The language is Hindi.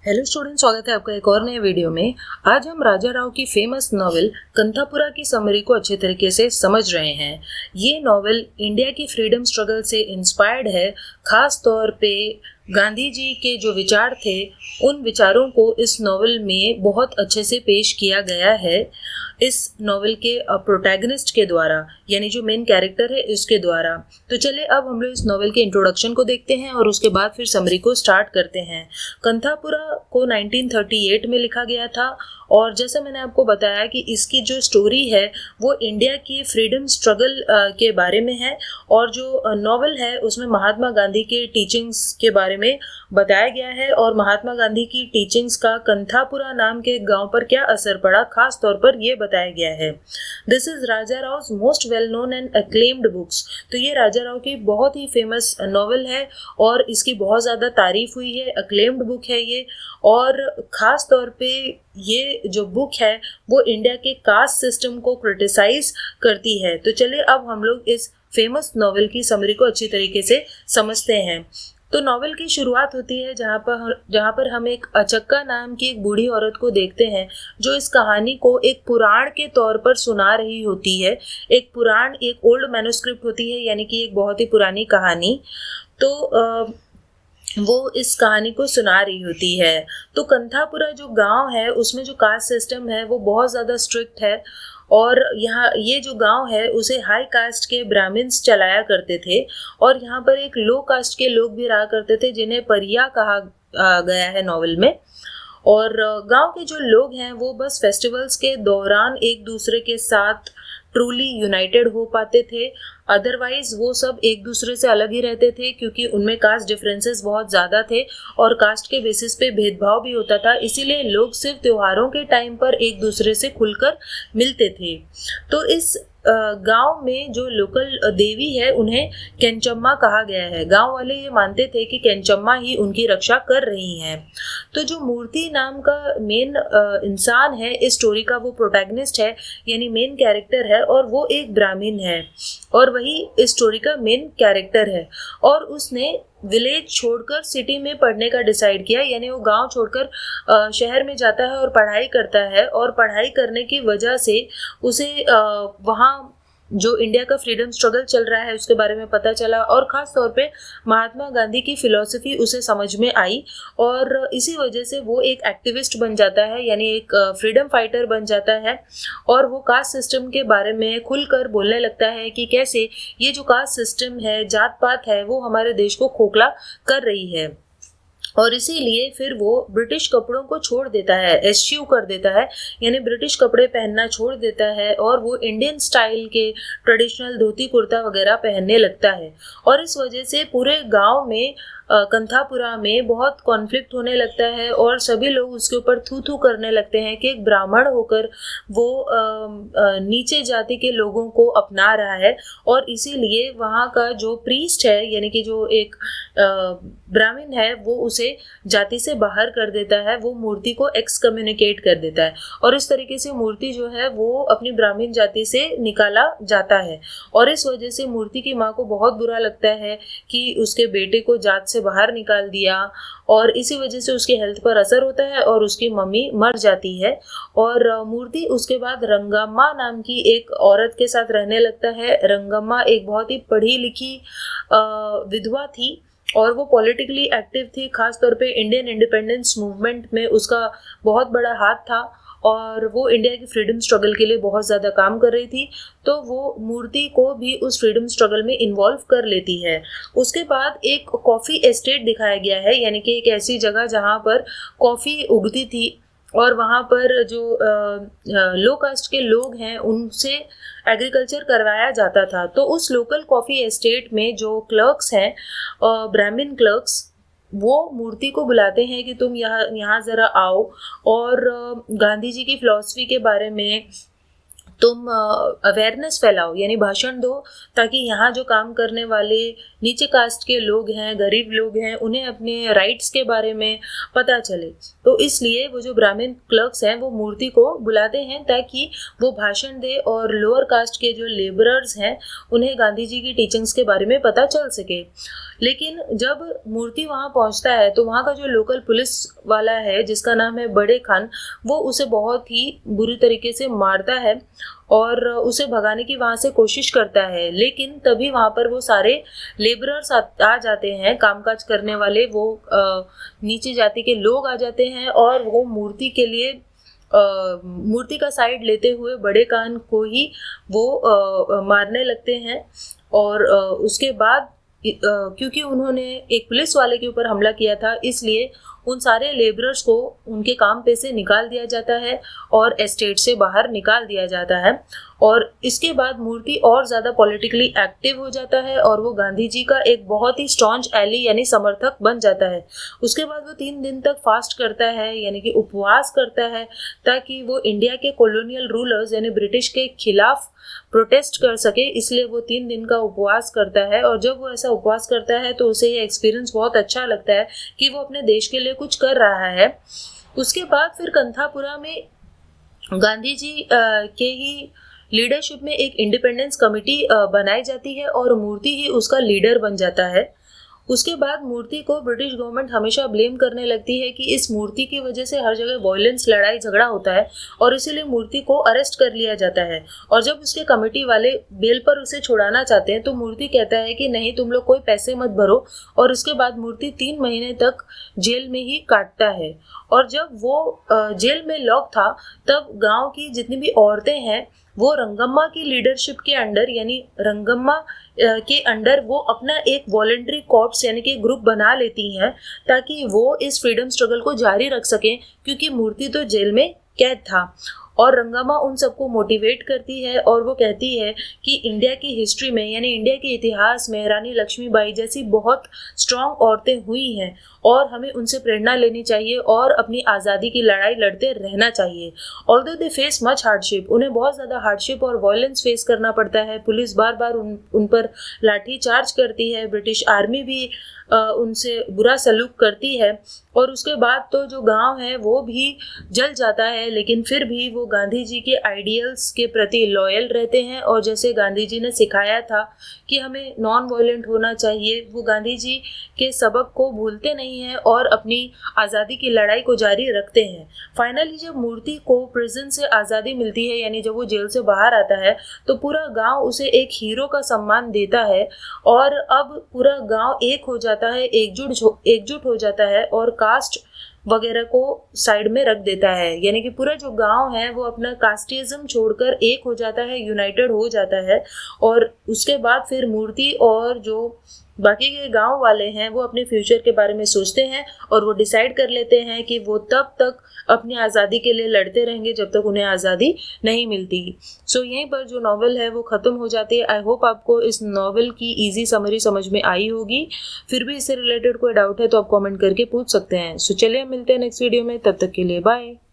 हेलो स्टूडेंट, स्वागत है आपका एक और नए वीडियो में। आज हम राजा राव की फेमस नॉवेल कंथापुरा की समरी को अच्छे तरीके से समझ रहे हैं। ये नॉवेल इंडिया की फ्रीडम स्ट्रगल से इंस्पायर्ड है। खास तौर पे गांधी जी के जो विचार थे उन विचारों को इस नॉवेल में बहुत अच्छे से पेश किया गया है इस नॉवेल के प्रोटैगनिस्ट के द्वारा, यानी जो मेन कैरेक्टर है उसके द्वारा। तो चलिए अब हम लोग इस नॉवेल के इंट्रोडक्शन को देखते हैं और उसके बाद फिर समरी को स्टार्ट करते हैं। कंथापुरा को 1938 में लिखा गया था और जैसे मैंने आपको बताया कि इसकी जो स्टोरी है वो इंडिया की फ्रीडम स्ट्रगल के बारे में है और जो नॉवेल है उसमें महात्मा गांधी के टीचिंग्स के बारे में बताया गया है और महात्मा गांधी की टीचिंग्स का कंथापुरा नाम के गांव पर क्या असर पड़ा, खास तौर पर ये बताया गया है। This is Raja Rao most well known and acclaimed books. तो ये राजा राव की बहुत ही फेमस नॉवेल है और इसकी बहुत ज़्यादा तारीफ हुई है, अक्लेम्ड बुक है ये। और ख़ास तौर पे ये जो बुक है वो इंडिया के कास्ट सिस्टम को क्रिटिसाइज करती है। तो चलिए अब हम लोग इस फेमस नॉवेल की समरी को अच्छी तरीके से समझते हैं। तो नॉवेल की शुरुआत होती है जहाँ पर हम एक अचक्का नाम की एक बूढ़ी औरत को देखते हैं जो इस कहानी को एक पुराण के तौर पर सुना रही होती है। एक पुराण एक ओल्ड मैन्युस्क्रिप्ट होती है, यानी कि एक बहुत ही पुरानी कहानी। तो वो इस कहानी को सुना रही होती है। तो कंथापुरा जो गांव है उसमें जो कास्ट सिस्टम है वो बहुत ज़्यादा स्ट्रिक्ट है और यहाँ ये जो गांव है उसे हाई कास्ट के ब्राह्मण्स चलाया करते थे और यहाँ पर एक लो कास्ट के लोग भी रहा करते थे जिन्हें परिया कहा गया है नॉवेल में। और गांव के जो लोग हैं वो बस फेस्टिवल्स के दौरान एक दूसरे के साथ ट्रूली यूनाइटेड हो पाते थे। अदरवाइज वो सब एक दूसरे से अलग ही रहते थे क्योंकि उनमें कास्ट डिफरेंसेस बहुत ज़्यादा थे और कास्ट के बेसिस पे भेदभाव भी होता था। इसीलिए लोग सिर्फ त्योहारों के टाइम पर एक दूसरे से खुलकर मिलते थे। तो इस गांव में जो लोकल देवी है उन्हें केंचम्मा कहा गया है। गांव वाले ये मानते थे कि केंचम्मा ही उनकी रक्षा कर रही हैं। तो जो मूर्ति नाम का मेन इंसान है इस स्टोरी का, वो प्रोटैगनिस्ट है यानी मेन कैरेक्टर है और वो एक ब्राह्मण है और वही इस स्टोरी का मेन कैरेक्टर है। और उसने विलेज छोड़कर सिटी में पढ़ने का डिसाइड किया, यानी वो गांव छोड़कर शहर में जाता है और पढ़ाई करता है और पढ़ाई करने की वजह से उसे वहाँ जो इंडिया का फ्रीडम स्ट्रगल चल रहा है उसके बारे में पता चला और ख़ास तौर पे महात्मा गांधी की फिलॉसफी उसे समझ में आई और इसी वजह से वो एक एक्टिविस्ट बन जाता है, यानी एक फ्रीडम फाइटर बन जाता है और वो कास्ट सिस्टम के बारे में खुलकर बोलने लगता है कि कैसे ये जो कास्ट सिस्टम है, जात पात है, वो हमारे देश को खोखला कर रही है। और इसीलिए फिर वो ब्रिटिश कपड़ों को छोड़ देता है, एश्यू कर देता है, यानी ब्रिटिश कपड़े पहनना छोड़ देता है और वो इंडियन स्टाइल के ट्रेडिशनल धोती कुर्ता वगैरह पहनने लगता है। और इस वजह से पूरे गांव में कंथापुरा में बहुत कॉन्फ्लिक्ट होने लगता है और सभी लोग उसके ऊपर थू थू करने लगते हैं कि एक ब्राह्मण होकर वो नीचे जाति के लोगों को अपना रहा है। और इसीलिए वहाँ का जो प्रीस्ट है, यानी कि जो एक ब्राह्मण है, वो उसे जाति से बाहर कर देता है, वो मूर्ति को एक्सकम्युनिकेट कर देता है और इस तरीके से मूर्ति जो है वो अपनी ब्राह्मण जाति से निकाला जाता है। और इस वजह से मूर्ति की माँ को बहुत बुरा लगता है कि उसके बेटे को जात से बाहर निकाल दिया और इसी वजह से उसके हेल्थ पर असर होता है और उसकी मम्मी मर जाती है। और मूर्ति उसके बाद रंगम्मा नाम की एक औरत के साथ रहने लगता है। रंगम्मा एक बहुत ही पढ़ी लिखी विधवा थी और वो पॉलिटिकली एक्टिव थी, खास तौर पे इंडियन इंडिपेंडेंस मूवमेंट में उसका बहुत बड़ा हाथ था और वो इंडिया की फ्रीडम स्ट्रगल के लिए बहुत ज़्यादा काम कर रही थी। तो वो मूर्ति को भी उस फ्रीडम स्ट्रगल में इन्वॉल्व कर लेती है। उसके बाद एक कॉफ़ी एस्टेट दिखाया गया है, यानी कि एक ऐसी जगह जहाँ पर कॉफ़ी उगती थी और वहाँ पर जो लो कास्ट के लोग हैं उनसे एग्रीकल्चर करवाया जाता था। तो उस लोकल कॉफ़ी एस्टेट में जो क्लर्क्स हैं, ब्राह्मण क्लर्क्स, वो मूर्ति को बुलाते हैं कि तुम यहाँ ज़रा आओ और गांधी जी की फिलॉसफी के बारे में तुम अवेयरनेस फैलाओ, यानी भाषण दो, ताकि यहाँ जो काम करने वाले नीचे कास्ट के लोग हैं, गरीब लोग हैं, उन्हें अपने राइट्स के बारे में पता चले। तो इसलिए वो जो ब्राह्मण क्लर्क्स हैं वो मूर्ति को बुलाते हैं ताकि वो भाषण दे और लोअर कास्ट के जो लेबरर्स हैं उन्हें गांधी जी की टीचिंग्स के बारे में पता चल सके। लेकिन जब मूर्ति वहाँ पहुँचता है तो वहाँ का जो लोकल पुलिस वाला है जिसका नाम है बड़े खान, वो उसे बहुत ही बुरी तरीके से मारता है और उसे भगाने की वहाँ से कोशिश करता है। लेकिन तभी वहाँ पर वो सारे लेबरर्स आ जाते हैं, कामकाज करने वाले, वो नीचे जाति के लोग आ जाते हैं और वो मूर्ति के लिए मूर्ति का साइड लेते हुए बड़े खान को ही वो मारने लगते हैं। और उसके बाद क्योंकि उन्होंने एक पुलिस वाले के ऊपर हमला किया था इसलिए उन सारे लेबरर्स को उनके काम पे से निकाल दिया जाता है और एस्टेट से बाहर निकाल दिया जाता है। और इसके बाद मूर्ति और ज़्यादा पॉलिटिकली एक्टिव हो जाता है और वो गांधी जी का एक बहुत ही स्टॉन्च एली यानी समर्थक बन जाता है। उसके बाद वो 3 दिन तक फास्ट करता है यानी कि उपवास करता है ताकि वो इंडिया के कॉलोनियल रूलर्स यानी ब्रिटिश के खिलाफ प्रोटेस्ट कर सके, इसलिए वो 3 दिन का उपवास करता है। और जब वो ऐसा उपवास करता है तो उसे ये एक्सपीरियंस बहुत अच्छा लगता है कि वो अपने देश के लिए कुछ कर रहा है। उसके बाद फिर कंथापुरा में गांधी जी के ही लीडरशिप में एक इंडिपेंडेंस कमेटी बनाई जाती है और मूर्ति ही उसका लीडर बन जाता है। उसके बाद मूर्ति को ब्रिटिश गवर्नमेंट हमेशा ब्लेम करने लगती है कि इस मूर्ति की वजह से हर जगह वायलेंस, लड़ाई झगड़ा होता है और इसीलिए मूर्ति को अरेस्ट कर लिया जाता है। और जब उसके कमेटी वाले बेल पर उसे छुड़ाना चाहते हैं तो मूर्ति कहता है कि नहीं, तुम लोग कोई पैसे मत भरो। और उसके बाद मूर्ति 3 महीने तक जेल में ही काटता है। और जब वो जेल में लॉक था तब गाँव की जितनी भी औरतें हैं वो रंगम्मा की लीडरशिप के अंडर यानी रंगम्मा के अंडर वो अपना एक वॉलंटरी कॉर्प्स यानी कि ग्रुप बना लेती हैं ताकि वो इस फ्रीडम स्ट्रगल को जारी रख सकें, क्योंकि मूर्ति तो जेल में कैद था। और रंगम्मा उन सबको मोटिवेट करती है और वो कहती है कि इंडिया की हिस्ट्री में यानी इंडिया के इतिहास में रानी लक्ष्मीबाई जैसी बहुत स्ट्रांग औरतें हुई हैं और हमें उनसे प्रेरणा लेनी चाहिए और अपनी आज़ादी की लड़ाई लड़ते रहना चाहिए। Although they face much hardship, उन्हें बहुत ज़्यादा हार्डशिप और वायलेंस फेस करना पड़ता है। पुलिस बार बार उन पर लाठी चार्ज करती है, ब्रिटिश आर्मी भी उनसे बुरा सलूक करती है। और उसके बाद तो जो गांव है वो भी जल जाता है, लेकिन फिर भी वो गांधी जी के आइडियल्स के प्रति लॉयल रहते हैं। और जैसे गांधी जी ने सिखाया था कि हमें नॉन वायलेंट होना चाहिए, वो गांधी जी के सबक को भूलते नहीं हैं और अपनी आज़ादी की लड़ाई को जारी रखते हैं। फाइनली जब मूर्ति को प्रिजन से आज़ादी मिलती है यानी जब वो जेल से बाहर आता है तो पूरा गांव उसे एक हीरो का सम्मान देता है और अब पूरा गांव एक हो जाता है, एकजुट हो जाता है और कास्ट वगैरह को साइड में रख देता है। यानी कि पूरा जो गांव है वो अपना कास्टिज्म छोड़कर एक हो जाता है, यूनाइटेड हो जाता है। और उसके बाद फिर मूर्ति और जो बाकी के गांव वाले हैं वो अपने फ्यूचर के बारे में सोचते हैं और वो डिसाइड कर लेते हैं कि वो तब तक अपनी आज़ादी के लिए लड़ते रहेंगे जब तक उन्हें आज़ादी नहीं मिलती। सो यहीं पर जो नॉवेल है वो ख़त्म हो जाती है। आई होप आपको इस नॉवेल की ईजी समरी समझ में आई होगी। फिर भी इससे रिलेटेड कोई डाउट है तो आप कमेंट करके पूछ सकते हैं। सो चलिए मिलते हैं नेक्स्ट वीडियो में, तब तक के लिए बाय।